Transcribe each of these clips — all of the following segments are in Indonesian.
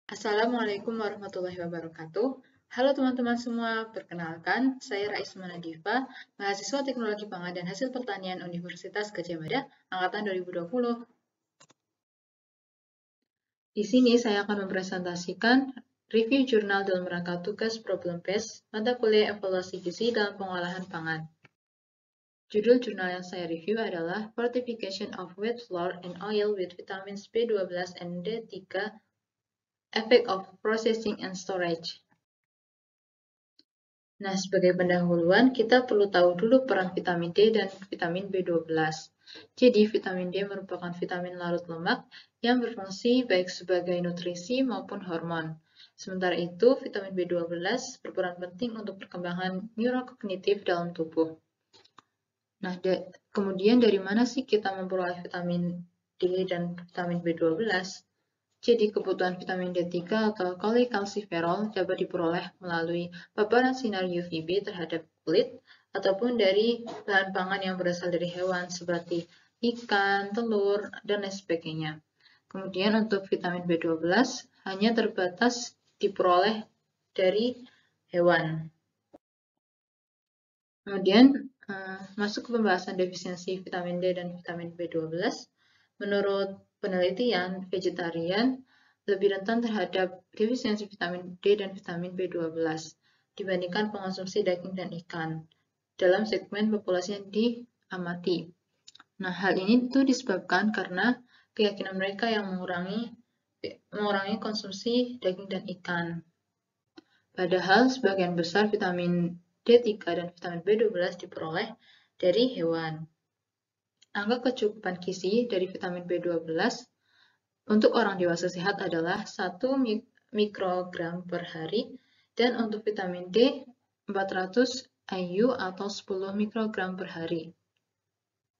Assalamualaikum warahmatullahi wabarakatuh. Halo teman-teman semua, perkenalkan, saya Raisma Nadifa, mahasiswa Teknologi Pangan dan Hasil Pertanian Universitas Gadjah Mada, angkatan 2020. Di sini saya akan mempresentasikan review jurnal dalam rangka tugas problem based mata kuliah evaluasi gizi dalam pengolahan pangan. Judul jurnal yang saya review adalah Fortification of Wheat Flour and Oil with Vitamins B12 and D3, Effect of Processing and Storage. Nah, sebagai pendahuluan, kita perlu tahu dulu peran vitamin D dan vitamin B12. Jadi, vitamin D merupakan vitamin larut lemak yang berfungsi baik sebagai nutrisi maupun hormon. Sementara itu, vitamin B12 berperan penting untuk perkembangan neurokognitif dalam tubuh. Nah, kemudian dari mana sih kita memperoleh vitamin D dan vitamin B12? Jadi, kebutuhan vitamin D3 atau cholecalciferol dapat diperoleh melalui paparan sinar UVB terhadap kulit ataupun dari bahan pangan yang berasal dari hewan seperti ikan, telur, dan lain sebagainya. Kemudian untuk vitamin B12 hanya terbatas diperoleh dari hewan. Kemudian masuk ke pembahasan defisiensi vitamin D dan vitamin B12. Menurut penelitian, vegetarian lebih rentan terhadap defisiensi vitamin D dan vitamin B12 dibandingkan pengonsumsi daging dan ikan dalam segmen populasi yang diamati. Nah, hal ini itu disebabkan karena keyakinan mereka yang mengurangi konsumsi daging dan ikan. Padahal sebagian besar vitamin D3 dan vitamin B12 diperoleh dari hewan. Angka kecukupan gizi dari vitamin B12 untuk orang dewasa sehat adalah 1 mikrogram per hari dan untuk vitamin D 400 IU atau 10 mikrogram per hari.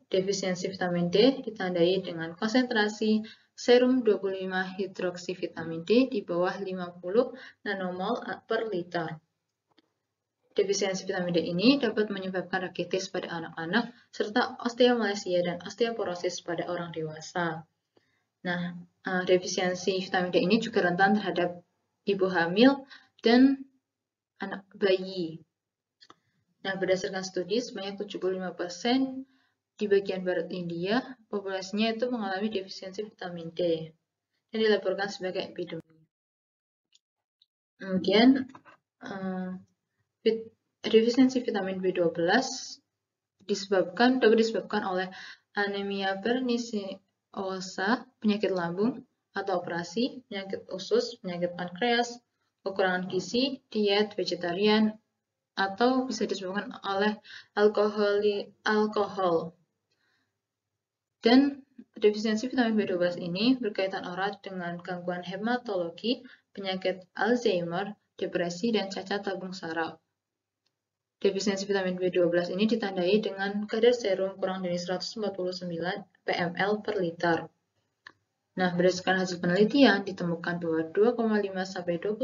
Defisiensi vitamin D ditandai dengan konsentrasi serum 25 hidroksivitamin D di bawah 50 nanomol per liter. Defisiensi vitamin D ini dapat menyebabkan rakitis pada anak-anak serta osteomalacia dan osteoporosis pada orang dewasa. Nah, defisiensi vitamin D ini juga rentan terhadap ibu hamil dan anak bayi. Nah, berdasarkan studi, sebanyak 75% di bagian barat India, populasinya itu mengalami defisiensi vitamin D yang dilaporkan sebagai epidemi. Kemudian, defisiensi vitamin B12 dapat disebabkan oleh anemia perniciosa, penyakit lambung atau operasi, penyakit usus, penyakit pankreas, kekurangan gizi, diet vegetarian, atau bisa disebabkan oleh alkohol. Dan defisiensi vitamin B12 ini berkaitan erat dengan gangguan hematologi, penyakit Alzheimer, depresi, dan cacat tabung saraf. Defisiensi vitamin B12 ini ditandai dengan kadar serum kurang dari 149 pml per liter. Nah, berdasarkan hasil penelitian, ditemukan bahwa 2,5–26%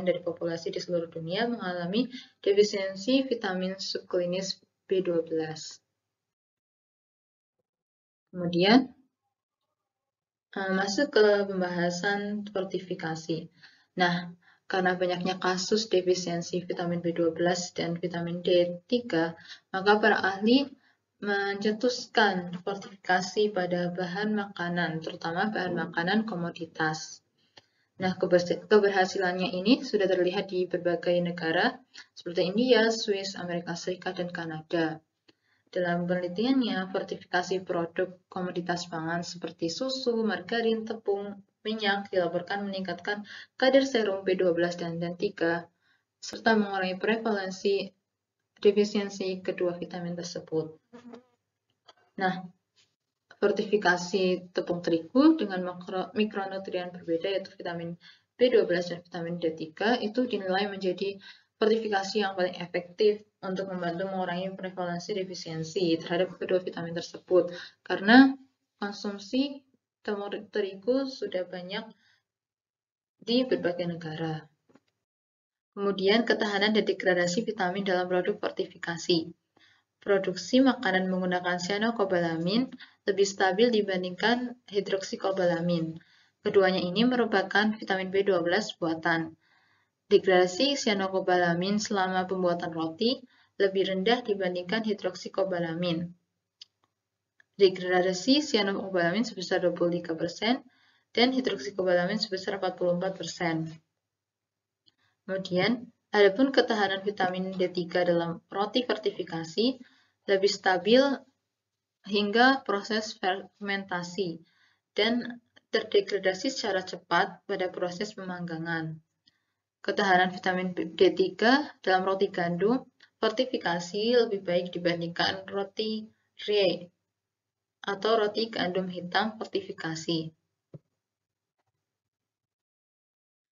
dari populasi di seluruh dunia mengalami defisiensi vitamin subklinis B12. Kemudian, masuk ke pembahasan fortifikasi. Nah, karena banyaknya kasus defisiensi vitamin B12 dan vitamin D3, maka para ahli mencetuskan fortifikasi pada bahan makanan, terutama bahan makanan komoditas. Nah, keberhasilannya ini sudah terlihat di berbagai negara seperti India, Swiss, Amerika Serikat, dan Kanada. Dalam penelitiannya, fortifikasi produk komoditas pangan seperti susu, margarin, tepung, minyak dilaporkan meningkatkan kadar serum B12 dan D3 serta mengurangi prevalensi defisiensi kedua vitamin tersebut. Nah, fortifikasi tepung terigu dengan mikronutrien berbeda yaitu vitamin B12 dan vitamin D3 itu dinilai menjadi fortifikasi yang paling efektif untuk membantu mengurangi prevalensi defisiensi terhadap kedua vitamin tersebut karena konsumsi tepung terigu sudah banyak di berbagai negara. Kemudian ketahanan dan degradasi vitamin dalam produk fortifikasi. Produksi makanan menggunakan cyanocobalamin lebih stabil dibandingkan hidroksikobalamin Keduanya ini merupakan vitamin B12 buatan. Degradasi cyanokobalamin selama pembuatan roti lebih rendah dibandingkan hidroksikobalamin. Degradasi cyanokobalamin sebesar 23% dan hidroksikobalamin sebesar 44%. Kemudian, adapun ketahanan vitamin D3 dalam roti fortifikasi lebih stabil hingga proses fermentasi dan terdegradasi secara cepat pada proses pemanggangan. Ketahanan vitamin D3 dalam roti gandum fortifikasi lebih baik dibandingkan roti Rie atau roti gandum hitam fortifikasi.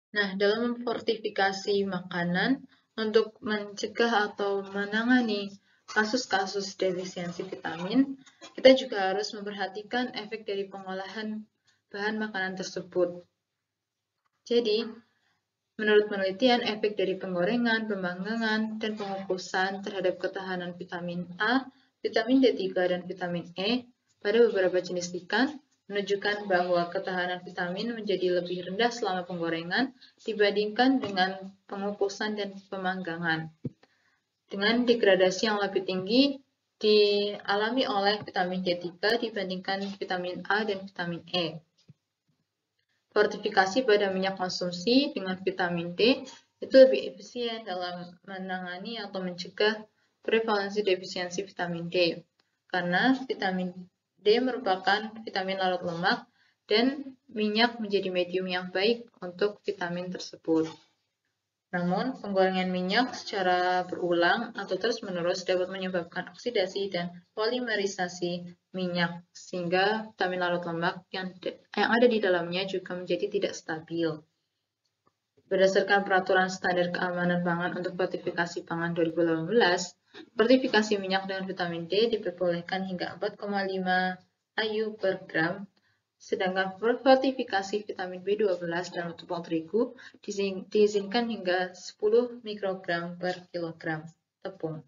Nah, dalam memfortifikasi makanan untuk mencegah atau menangani kasus-kasus defisiensi vitamin, kita juga harus memperhatikan efek dari pengolahan bahan makanan tersebut. Jadi, menurut penelitian, efek dari penggorengan, pemanggangan, dan pengukusan terhadap ketahanan vitamin A, vitamin D3, dan vitamin E pada beberapa jenis ikan menunjukkan bahwa ketahanan vitamin menjadi lebih rendah selama penggorengan dibandingkan dengan pengukusan dan pemanggangan. Dengan degradasi yang lebih tinggi dialami oleh vitamin D3 dibandingkan vitamin A dan vitamin E. Fortifikasi pada minyak konsumsi dengan vitamin D itu lebih efisien dalam menangani atau mencegah prevalensi defisiensi vitamin D. Karena vitamin D merupakan vitamin larut lemak dan minyak menjadi medium yang baik untuk vitamin tersebut. Namun, penggorengan minyak secara berulang atau terus-menerus dapat menyebabkan oksidasi dan polimerisasi minyak, sehingga vitamin larut lemak yang ada di dalamnya juga menjadi tidak stabil. Berdasarkan Peraturan Standar Keamanan Pangan untuk Fortifikasi Pangan 2018, fortifikasi minyak dengan vitamin D diperbolehkan hingga 4,5 IU per gram, sedangkan fortifikasi vitamin B12 dalam tepung terigu diizinkan hingga 10 mikrogram per kilogram tepung.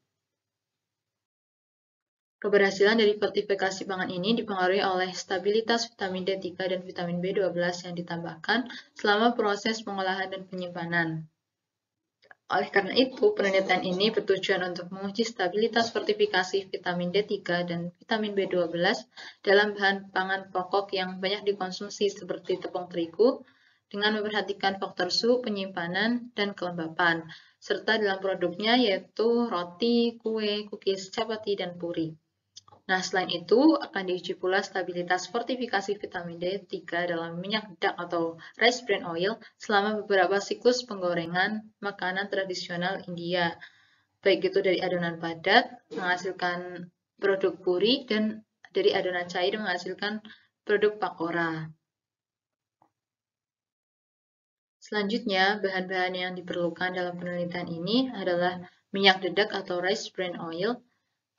Keberhasilan dari fortifikasi pangan ini dipengaruhi oleh stabilitas vitamin D3 dan vitamin B12 yang ditambahkan selama proses pengolahan dan penyimpanan. Oleh karena itu, penelitian ini bertujuan untuk menguji stabilitas fortifikasi vitamin D3 dan vitamin B12 dalam bahan pangan pokok yang banyak dikonsumsi seperti tepung terigu, dengan memperhatikan faktor suhu penyimpanan dan kelembapan, serta dalam produknya yaitu roti, kue, cookies, chapati, dan puri. Nah, selain itu, akan diuji pula stabilitas fortifikasi vitamin D3 dalam minyak dedak atau rice bran oil selama beberapa siklus penggorengan makanan tradisional India, baik itu dari adonan padat menghasilkan produk puri dan dari adonan cair menghasilkan produk pakora. Selanjutnya, bahan-bahan yang diperlukan dalam penelitian ini adalah minyak dedak atau rice bran oil,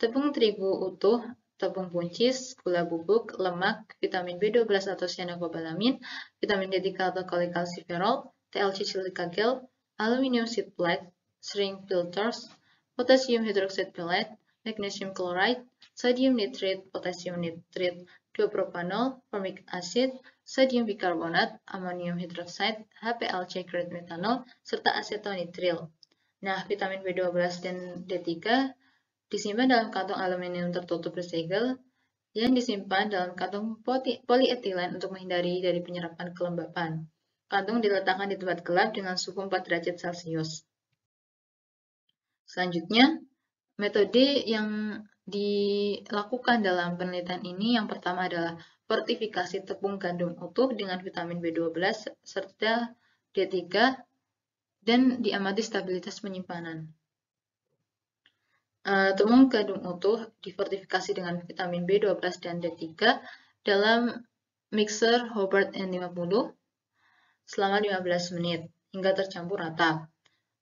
tepung terigu utuh, tepung buncis, gula bubuk, lemak, vitamin B12 atau cyanocobalamin, vitamin D3 atau cholecalciferol, TLC silica gel, aluminium sheet plate, shrink filters, potassium hydroxide pellet, magnesium chloride, sodium nitrate, potassium nitrate, 2-propanol, formic acid, sodium bicarbonate, ammonium hydroxide, HPLC grade metanol, serta acetonitril. Nah, vitamin B12 dan D3 disimpan dalam kantong aluminium tertutup bersegel yang disimpan dalam kantong polietilen untuk menghindari dari penyerapan kelembapan. Kantong diletakkan di tempat gelap dengan suhu 4 derajat Celcius. Selanjutnya, metode yang dilakukan dalam penelitian ini yang pertama adalah fortifikasi tepung gandum utuh dengan vitamin B12 serta D3 dan diamati stabilitas penyimpanan. Tepung gandum utuh difortifikasi dengan vitamin B12 dan D3 dalam mixer Hobart N50 selama 15 menit hingga tercampur rata.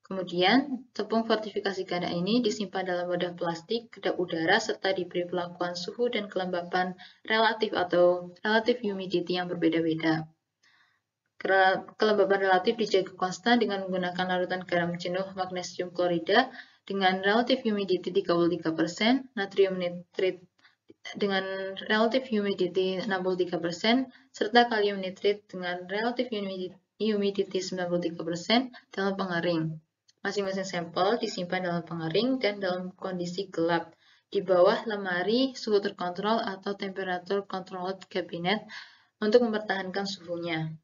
Kemudian, tepung fortifikasi ganda ini disimpan dalam wadah plastik kedap udara serta diberi perlakuan suhu dan kelembapan relatif atau relative humidity yang berbeda-beda. Kelembapan relatif dijaga konstan dengan menggunakan larutan garam jenuh magnesium klorida dengan relative humidity 33%, natrium nitrit dengan relative humidity 63% serta kalium nitrit dengan relative humidity 93% dalam pengering. Masing-masing sampel disimpan dalam pengering dan dalam kondisi gelap di bawah lemari suhu terkontrol atau temperature controlled cabinet untuk mempertahankan suhunya.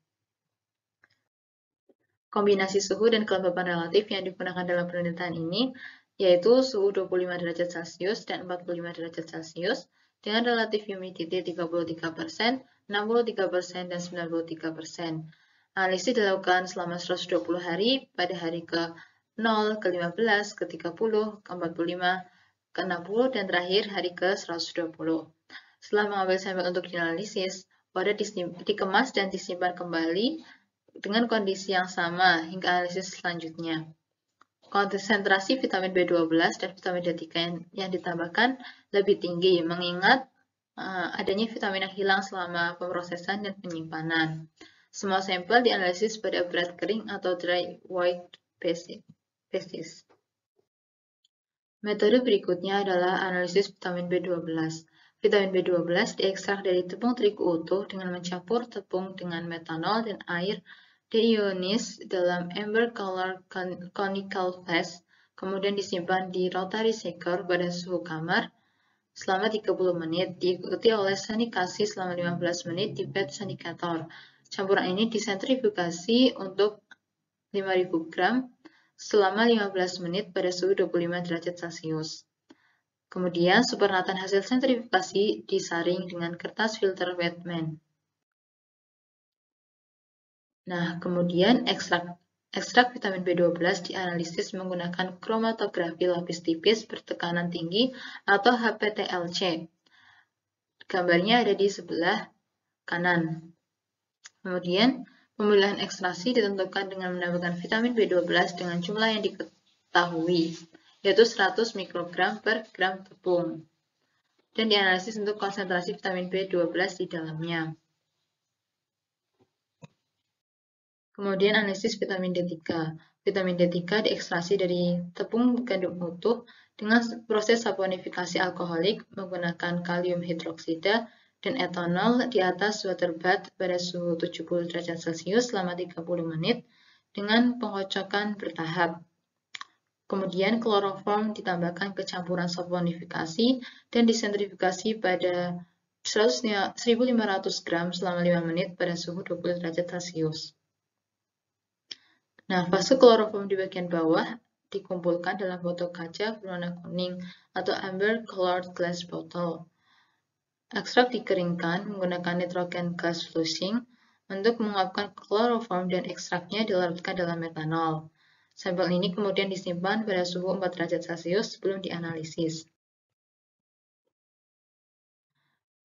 Kombinasi suhu dan kelembapan relatif yang digunakan dalam penelitian ini yaitu suhu 25 derajat Celcius dan 45 derajat Celcius dengan relative humidity 33%, 63%, dan 93%. Analisis dilakukan selama 120 hari pada hari ke-0, ke-15, ke-30, ke-45, ke-60, dan terakhir hari ke-120. Setelah mengambil sampel untuk dianalisis, wadah dikemas dan disimpan kembali dengan kondisi yang sama hingga analisis selanjutnya. Konsentrasi vitamin B12 dan vitamin D3 yang ditambahkan lebih tinggi mengingat adanya vitamin yang hilang selama pemrosesan dan penyimpanan. Semua sampel dianalisis pada berat kering atau dry weight basis. Metode berikutnya adalah analisis vitamin B12. Vitamin B12 diekstrak dari tepung terigu utuh dengan mencampur tepung dengan metanol dan air deionis dalam amber color conical vase, kemudian disimpan di rotary shaker pada suhu kamar selama 30 menit, diikuti oleh sanikasi selama 15 menit di bed sanikator. Campuran ini disentrifugasi untuk 5.000 gram selama 15 menit pada suhu 25 derajat Celcius. Kemudian, supernatan hasil sentrifugasi disaring dengan kertas filter Wetman. Nah, kemudian ekstrak vitamin B12 dianalisis menggunakan kromatografi lapis tipis bertekanan tinggi atau HPTLC. Gambarnya ada di sebelah kanan. Kemudian, pemilihan ekstraksi ditentukan dengan menambahkan vitamin B12 dengan jumlah yang diketahui, yaitu 100 mikrogram per gram tepung. Dan dianalisis untuk konsentrasi vitamin B12 di dalamnya. Kemudian analisis vitamin D3. Vitamin D3 diekstraksi dari tepung gandum utuh dengan proses saponifikasi alkoholik menggunakan kalium hidroksida dan etanol di atas water bath pada suhu 70 derajat Celcius selama 30 menit dengan pengocokan bertahap. Kemudian kloroform ditambahkan ke campuran saponifikasi dan disentrifugasi pada 1.500 gram selama 5 menit pada suhu 20 derajat Celcius. Nah, fase kloroform di bagian bawah dikumpulkan dalam botol kaca berwarna kuning atau amber colored glass bottle. Ekstrak dikeringkan menggunakan nitrogen gas flushing untuk menguapkan kloroform dan ekstraknya dilarutkan dalam metanol. Sampel ini kemudian disimpan pada suhu 4 derajat Celcius sebelum dianalisis.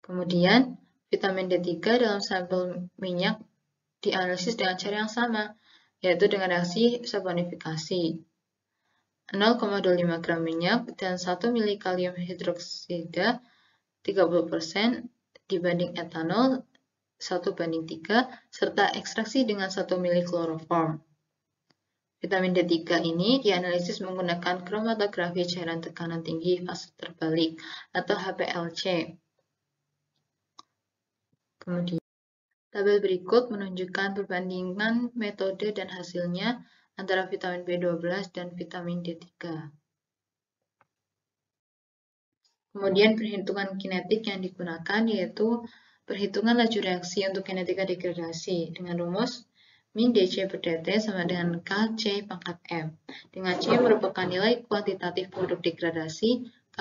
Kemudian, vitamin D3 dalam sampel minyak dianalisis dengan cara yang sama, yaitu dengan reaksi saponifikasi. 0,25 gram minyak dan 1 mili kalium hidroksida 30% dibanding etanol 1:3 serta ekstraksi dengan 1 mili kloroform. Vitamin D3 ini dianalisis menggunakan kromatografi cairan tekanan tinggi fase terbalik atau HPLC. Kemudian, tabel berikut menunjukkan perbandingan metode dan hasilnya antara vitamin B12 dan vitamin D3. Kemudian perhitungan kinetik yang digunakan yaitu perhitungan laju reaksi untuk kinetika degradasi dengan rumus min dC per dt sama dengan Kc pangkat M, dengan C merupakan nilai kuantitatif produk degradasi, K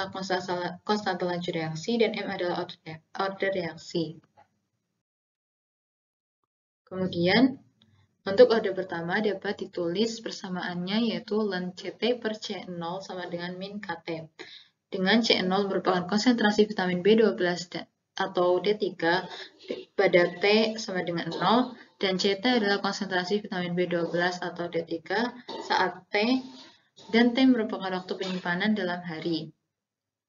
konstanta laju reaksi, dan M adalah order reaksi. Kemudian, untuk order pertama dapat ditulis persamaannya yaitu ln Ct per C0 sama dengan min Kt. Dengan C0 merupakan konsentrasi vitamin B12 atau D3 pada T sama dengan 0, dan Ct adalah konsentrasi vitamin B12 atau D3 saat T, dan T merupakan waktu penyimpanan dalam hari.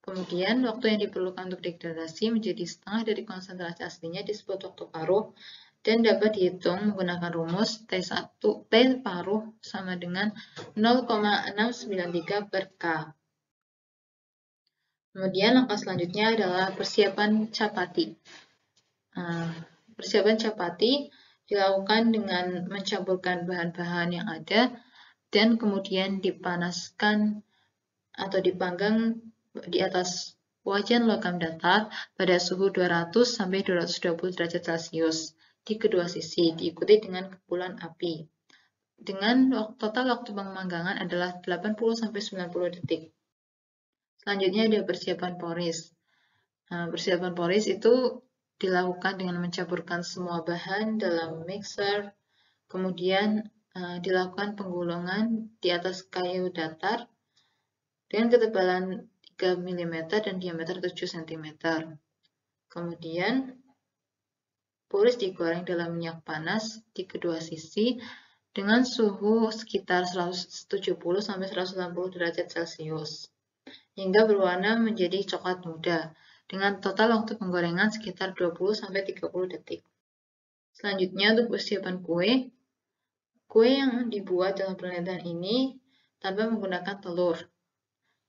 Kemudian, waktu yang diperlukan untuk degradasi menjadi setengah dari konsentrasi aslinya disebut waktu paruh, dan dapat dihitung menggunakan rumus T1 T paruh sama dengan 0,693 per K. Kemudian langkah selanjutnya adalah persiapan chapati. Persiapan chapati dilakukan dengan mencampurkan bahan-bahan yang ada dan kemudian dipanaskan atau dipanggang di atas wajan logam datar pada suhu 200 sampai 220 derajat Celcius di kedua sisi, diikuti dengan kepulan api. Dengan total waktu pemanggangan adalah 80 sampai 90 detik. Selanjutnya ada persiapan poris. Persiapan poris itu dilakukan dengan mencampurkan semua bahan dalam mixer, kemudian dilakukan penggulungan di atas kayu datar dengan ketebalan 3 mm dan diameter 7 cm. Kemudian poris digoreng dalam minyak panas di kedua sisi dengan suhu sekitar 170 sampai 180 derajat Celcius hingga berwarna menjadi coklat muda dengan total waktu penggorengan sekitar 20 sampai 30 detik. Selanjutnya untuk persiapan kue. Kue yang dibuat dalam penelitian ini tanpa menggunakan telur,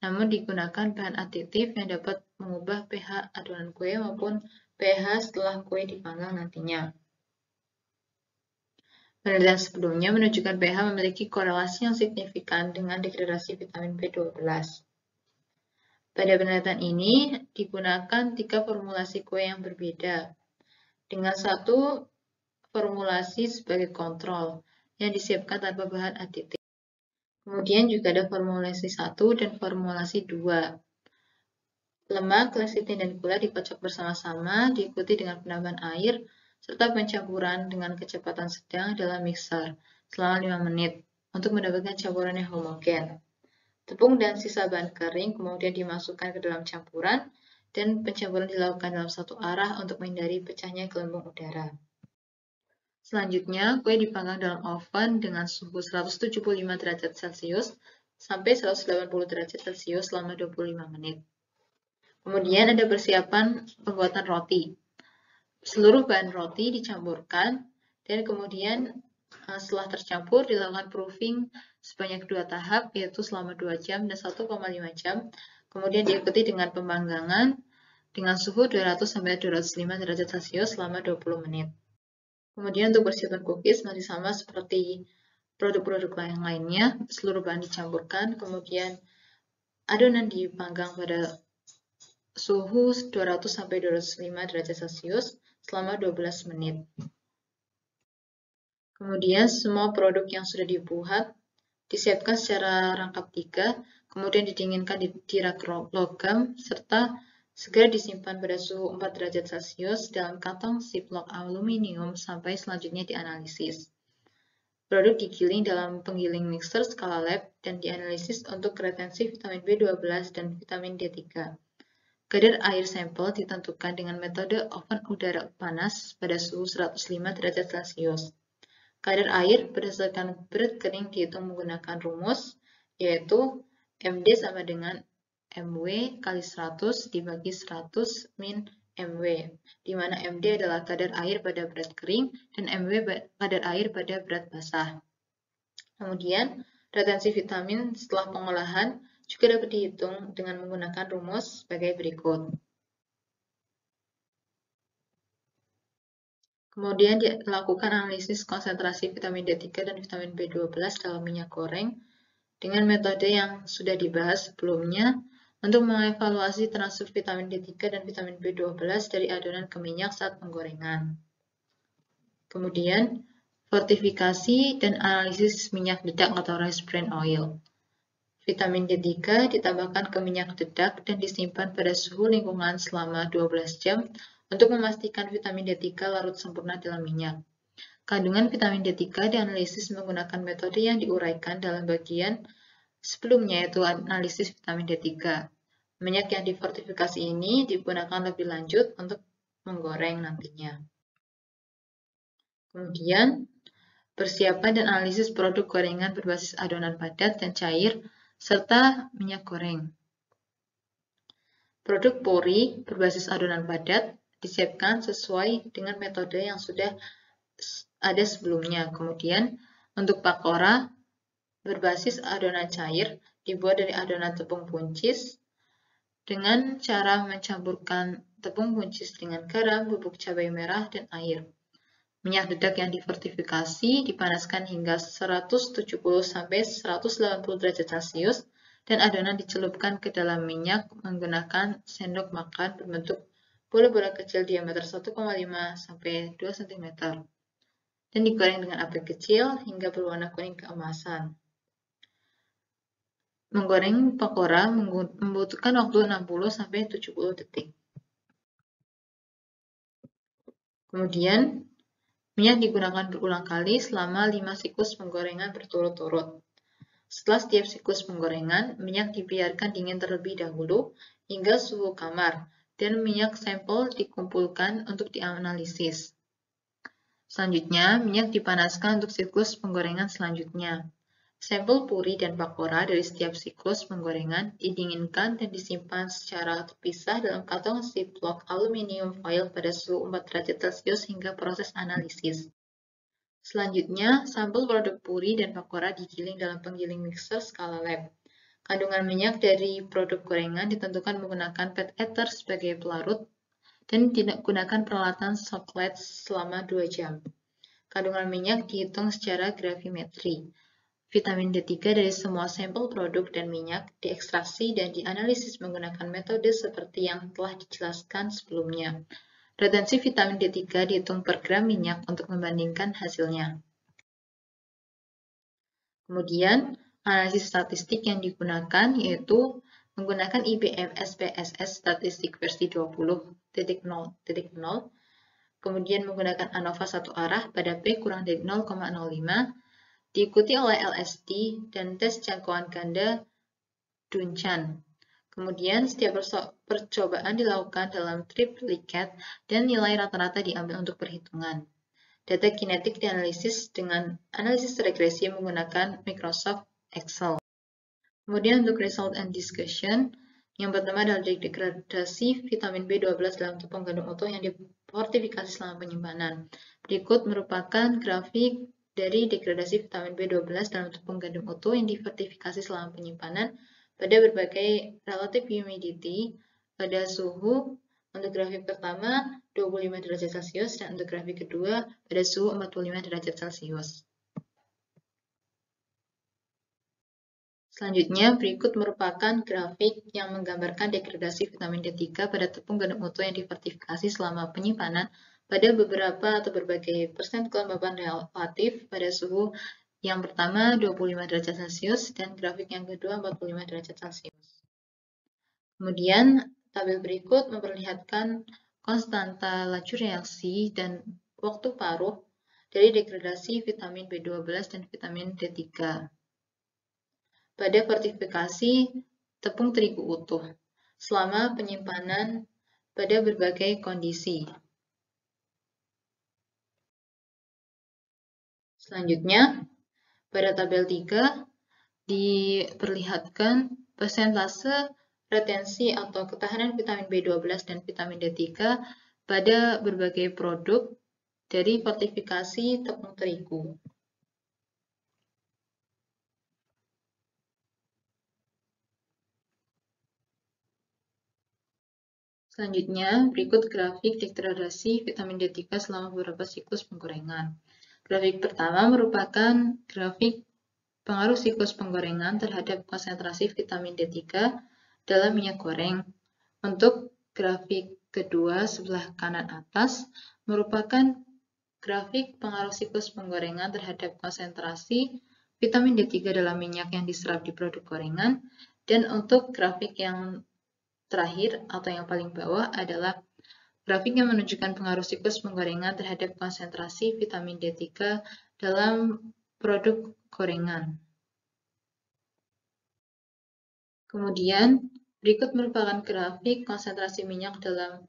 namun digunakan bahan aditif yang dapat mengubah pH adonan kue maupun pH setelah kue dipanggang nantinya. Penelitian sebelumnya menunjukkan pH memiliki korelasi yang signifikan dengan degradasi vitamin B12. Pada penelitian ini digunakan 3 formulasi kue yang berbeda, dengan satu formulasi sebagai kontrol yang disiapkan tanpa bahan aditif. Kemudian juga ada formulasi 1 dan formulasi 2. Lemak, lecitin, dan gula dikocok bersama-sama, diikuti dengan penambahan air, serta pencampuran dengan kecepatan sedang dalam mixer selama 5 menit untuk mendapatkan campuran yang homogen. Tepung dan sisa bahan kering kemudian dimasukkan ke dalam campuran dan pencampuran dilakukan dalam satu arah untuk menghindari pecahnya gelembung udara. Selanjutnya, kue dipanggang dalam oven dengan suhu 175 derajat Celcius sampai 180 derajat Celcius selama 25 menit. Kemudian ada persiapan pembuatan roti. Seluruh bahan roti dicampurkan dan kemudian setelah tercampur dilakukan proofing sebanyak 2 tahap, yaitu selama 2 jam dan 1,5 jam. Kemudian diikuti dengan pemanggangan dengan suhu 200 sampai 205 derajat Celcius selama 20 menit. Kemudian untuk persiapan cookies masih sama seperti produk-produk lainnya, seluruh bahan dicampurkan, kemudian adonan dipanggang pada suhu 200 sampai 205 derajat Celcius selama 12 menit. Kemudian semua produk yang sudah dibuat disiapkan secara rangkap 3, kemudian didinginkan di rak logam, serta segera disimpan pada suhu 4 derajat Celcius dalam kantong ziplock aluminium sampai selanjutnya dianalisis. Produk digiling dalam penggiling mixer skala lab dan dianalisis untuk retensi vitamin B12 dan vitamin D3. Kadar air sampel ditentukan dengan metode oven udara panas pada suhu 105 derajat Celcius. Kadar air berdasarkan berat kering dihitung menggunakan rumus, yaitu MD sama dengan MW kali 100 dibagi 100 min MW, di mana MD adalah kadar air pada berat kering dan MW kadar air pada berat basah. Kemudian, retensi vitamin setelah pengolahan juga dapat dihitung dengan menggunakan rumus sebagai berikut. Kemudian dilakukan analisis konsentrasi vitamin D3 dan vitamin B12 dalam minyak goreng dengan metode yang sudah dibahas sebelumnya untuk mengevaluasi transfer vitamin D3 dan vitamin B12 dari adonan ke minyak saat penggorengan. Kemudian, fortifikasi dan analisis minyak dedak atau rice bran oil. Vitamin D3 ditambahkan ke minyak dedak dan disimpan pada suhu lingkungan selama 12 jam untuk memastikan vitamin D3 larut sempurna dalam minyak. Kandungan vitamin D3 dianalisis menggunakan metode yang diuraikan dalam bagian sebelumnya, yaitu analisis vitamin D3. Minyak yang difortifikasi ini digunakan lebih lanjut untuk menggoreng nantinya. Kemudian, persiapan dan analisis produk gorengan berbasis adonan padat dan cair, serta minyak goreng. Produk pori berbasis adonan padat disiapkan sesuai dengan metode yang sudah ada sebelumnya. Kemudian, untuk pakora berbasis adonan cair dibuat dari adonan tepung buncis dengan cara mencampurkan tepung buncis dengan garam, bubuk cabai merah, dan air. Minyak dedak yang difortifikasi dipanaskan hingga 170–180 derajat Celcius dan adonan dicelupkan ke dalam minyak menggunakan sendok makan berbentuk bola-bola kecil diameter 1,5–2 cm dan digoreng dengan api kecil hingga berwarna kuning keemasan. Menggoreng pakora membutuhkan waktu 60–70 detik. Kemudian, minyak digunakan berulang kali selama 5 siklus penggorengan berturut-turut. Setelah setiap siklus penggorengan, minyak dibiarkan dingin terlebih dahulu hingga suhu kamar, dan minyak sampel dikumpulkan untuk dianalisis. Selanjutnya, minyak dipanaskan untuk siklus penggorengan selanjutnya. Sampel puri dan pakora dari setiap siklus penggorengan didinginkan dan disimpan secara terpisah dalam kantong ziplock aluminium foil pada suhu 4 derajat Celcius hingga proses analisis. Selanjutnya, sampel produk puri dan pakora digiling dalam penggiling mixer skala lab. Kandungan minyak dari produk gorengan ditentukan menggunakan pet ether sebagai pelarut dan digunakan peralatan soklet selama 2 jam. Kandungan minyak dihitung secara gravimetri. Vitamin D3 dari semua sampel produk dan minyak diekstraksi dan dianalisis menggunakan metode seperti yang telah dijelaskan sebelumnya. Retensi vitamin D3 dihitung per gram minyak untuk membandingkan hasilnya. Kemudian, analisis statistik yang digunakan yaitu menggunakan IBM SPSS statistik versi 20.0.0, kemudian menggunakan ANOVA satu arah pada P kurang dari 0,05, diikuti oleh LSD dan tes jangkauan ganda Duncan. Kemudian, setiap percobaan dilakukan dalam triplicate dan nilai rata-rata diambil untuk perhitungan. Data kinetik dianalisis dengan analisis regresi menggunakan Microsoft Excel. Kemudian untuk result and discussion, yang pertama adalah degradasi vitamin B12 dalam tepung gandum utuh yang difortifikasi selama penyimpanan. Berikut merupakan grafik dari degradasi vitamin B12 dalam tepung gandum utuh yang difortifikasi selama penyimpanan pada berbagai relative humidity pada suhu untuk grafik pertama 25 derajat Celcius dan untuk grafik kedua pada suhu 45 derajat Celcius. Selanjutnya, berikut merupakan grafik yang menggambarkan degradasi vitamin D3 pada tepung gandum utuh yang difortifikasi selama penyimpanan pada beberapa atau berbagai persen kelembaban relatif pada suhu yang pertama 25 derajat Celcius dan grafik yang kedua 45 derajat Celcius. Kemudian, tabel berikut memperlihatkan konstanta laju reaksi dan waktu paruh dari degradasi vitamin B12 dan vitamin D3 pada fortifikasi tepung terigu utuh selama penyimpanan pada berbagai kondisi. Selanjutnya, pada tabel 3 diperlihatkan persentase retensi atau ketahanan vitamin B12 dan vitamin D3 pada berbagai produk dari fortifikasi tepung terigu. Selanjutnya, berikut grafik degradasi vitamin D3 selama beberapa siklus penggorengan. Grafik pertama merupakan grafik pengaruh siklus penggorengan terhadap konsentrasi vitamin D3 dalam minyak goreng. Untuk grafik kedua sebelah kanan atas merupakan grafik pengaruh siklus penggorengan terhadap konsentrasi vitamin D3 dalam minyak yang diserap di produk gorengan. Dan untuk grafik yang terakhir atau yang paling bawah adalah grafik yang menunjukkan pengaruh siklus penggorengan terhadap konsentrasi vitamin D3 dalam produk gorengan. Kemudian, berikut merupakan grafik konsentrasi minyak dalam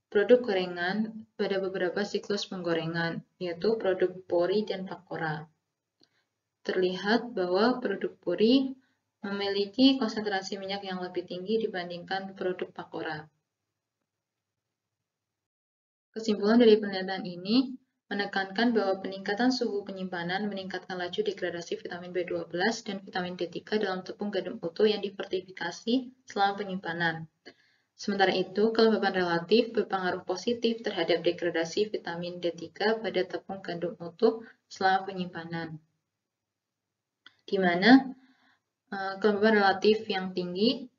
produk gorengan pada beberapa siklus penggorengan, yaitu produk pori dan pakora. Terlihat bahwa produk pori memiliki konsentrasi minyak yang lebih tinggi dibandingkan produk pakora. Kesimpulan dari penelitian ini menekankan bahwa peningkatan suhu penyimpanan meningkatkan laju degradasi vitamin B12 dan vitamin D3 dalam tepung gandum utuh yang difortifikasi selama penyimpanan. Sementara itu, kelembaban relatif berpengaruh positif terhadap degradasi vitamin D3 pada tepung gandum utuh selama penyimpanan, di mana kelembaban relatif yang tinggi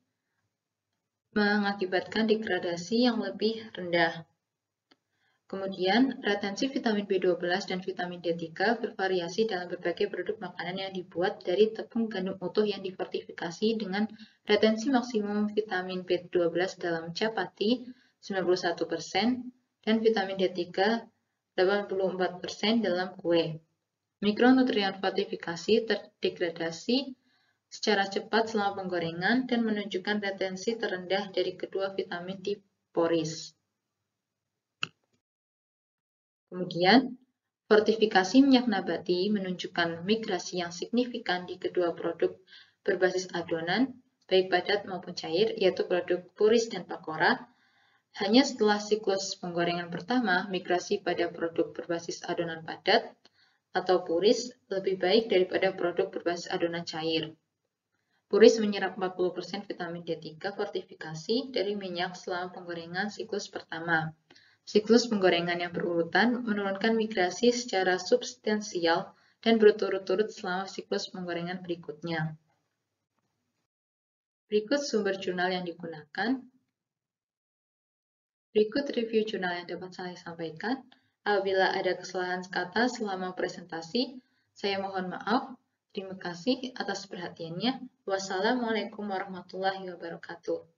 mengakibatkan degradasi yang lebih rendah. Kemudian, retensi vitamin B12 dan vitamin D3 bervariasi dalam berbagai produk makanan yang dibuat dari tepung gandum utuh yang difortifikasi dengan retensi maksimum vitamin B12 dalam chapati 91% dan vitamin D3 84% dalam kue. Mikronutrien fortifikasi terdegradasi secara cepat selama penggorengan dan menunjukkan retensi terendah dari kedua vitamin di poris. Kemudian, fortifikasi minyak nabati menunjukkan migrasi yang signifikan di kedua produk berbasis adonan, baik padat maupun cair, yaitu produk puris dan pakora. Hanya setelah siklus penggorengan pertama, migrasi pada produk berbasis adonan padat atau puris lebih baik daripada produk berbasis adonan cair. Puris menyerap 40% vitamin D3 fortifikasi dari minyak selama penggorengan siklus pertama. Siklus penggorengan yang berurutan menurunkan migrasi secara substansial dan berturut-turut selama siklus penggorengan berikutnya. Berikut sumber jurnal yang digunakan. Berikut review jurnal yang dapat saya sampaikan. Apabila ada kesalahan kata selama presentasi, saya mohon maaf. Terima kasih atas perhatiannya. Wassalamualaikum warahmatullahi wabarakatuh.